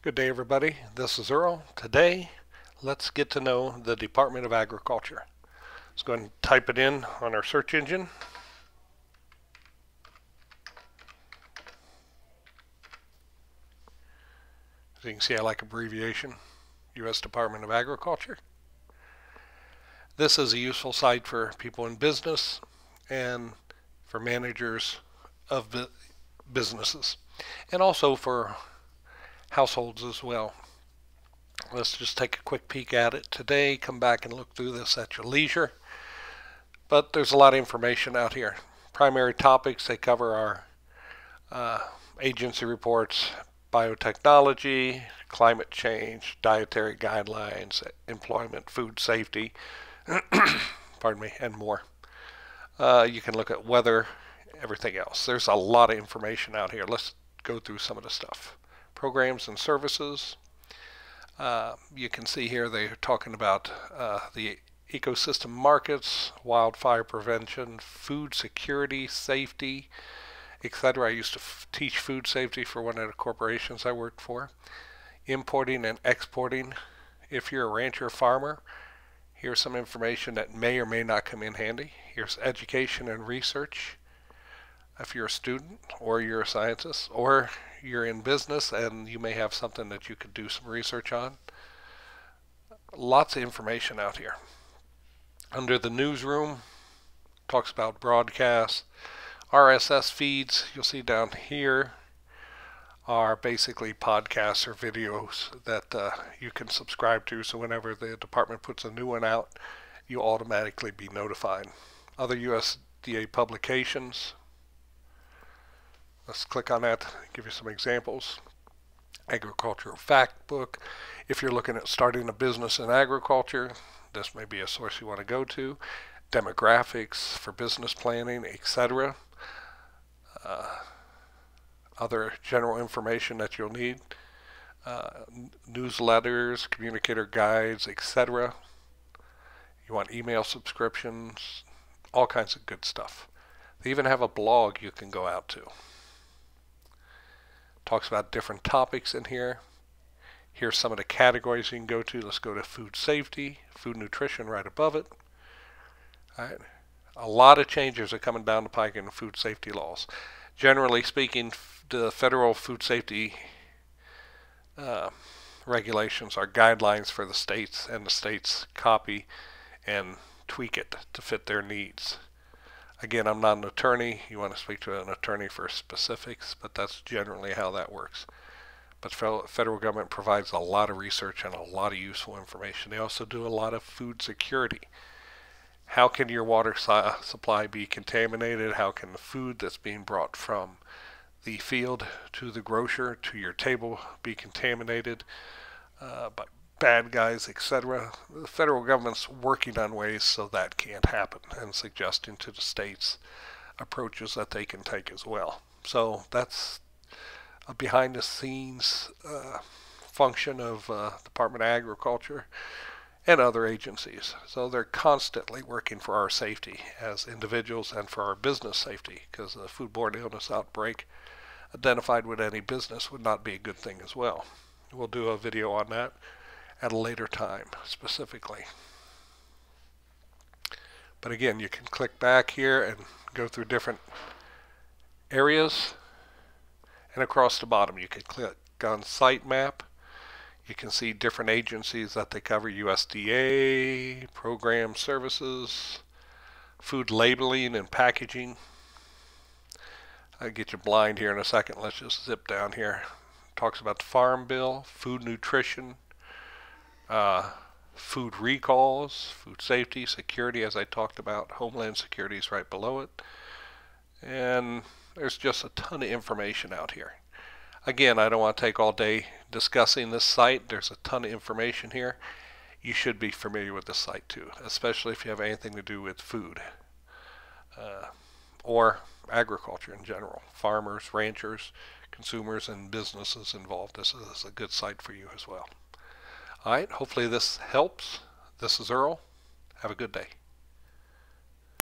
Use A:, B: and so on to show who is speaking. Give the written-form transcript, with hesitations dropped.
A: Good day, everybody. This is Earl. Today, let's get to know the Department of Agriculture. Let's go ahead and type it in on our search engine. As you can see, I like abbreviation, U.S. Department of Agriculture. This is a useful site for people in business and for managers of businesses, and also for households as well. Let's just take a quick peek at it today. Come back and look through this at your leisure. But there's a lot of information out here. Primary topics they cover are agency reports, biotechnology, climate change, dietary guidelines, employment, food safety, pardon me, and more. You can look at weather, everything else. There's a lot of information out here. Let's go through some of the stuff. Programs and services. You can see here they're talking about the ecosystem markets, wildfire prevention, food security, safety, etc. I used to teach food safety for one of the corporations I worked for. Importing and exporting. If you're a rancher or farmer, here's some information that may or may not come in handy. Here's education and research. If you're a student or you're a scientist or you're in business and you may have something that you could do some research on. Lots of information out here. Under the newsroom, talks about broadcasts, RSS feeds. You'll see down here are basically podcasts or videos that you can subscribe to, so whenever the department puts a new one out, you'll automatically be notified. Other USDA publications. Let's click on that, give you some examples. Agricultural Fact Book. If you're looking at starting a business in agriculture, this may be a source you want to go to. Demographics for business planning, etc. Other general information that you'll need. Newsletters, communicator guides, etc. You want email subscriptions, all kinds of good stuff. They even have a blog you can go out to. Talks about different topics in here. Here's some of the categories you can go to. Let's go to food safety, food nutrition right above it. All right. A lot of changes are coming down the pike in food safety laws. Generally speaking, the federal food safety regulations are guidelines for the states, and the states copy and tweak it to fit their needs. Again, I'm not an attorney. You want to speak to an attorney for specifics, but that's generally how that works. But federal government provides a lot of research and a lot of useful information. They also do a lot of food security. How can your water supply be contaminated? How can the food that's being brought from the field to the grocer to your table be contaminated by bad guys, etc.? The federal government's working on ways so that can't happen and suggesting to the states approaches that they can take as well. So that's a behind the scenes function of Department of Agriculture and other agencies. So they're constantly working for our safety as individuals and for our business safety, because the foodborne illness outbreak identified with any business would not be a good thing as well. We'll do a video on that at a later time specifically. But again, you can click back here and go through different areas, and across the bottom you can click on site map. You can see different agencies that they cover: USDA, program services, food labeling and packaging. I'll get you blind here in a second. Let's just zip down here. Talks about the Farm Bill, food nutrition, food recalls, food safety, security, as I talked about. Homeland Security is right below it. And there's just a ton of information out here. Again, I don't want to take all day discussing this site. There's a ton of information here. You should be familiar with this site too, especially if you have anything to do with food or agriculture in general. Farmers, ranchers, consumers, and businesses involved. This is a good site for you as well. All right, hopefully this helps. This is Earl. Have a good day.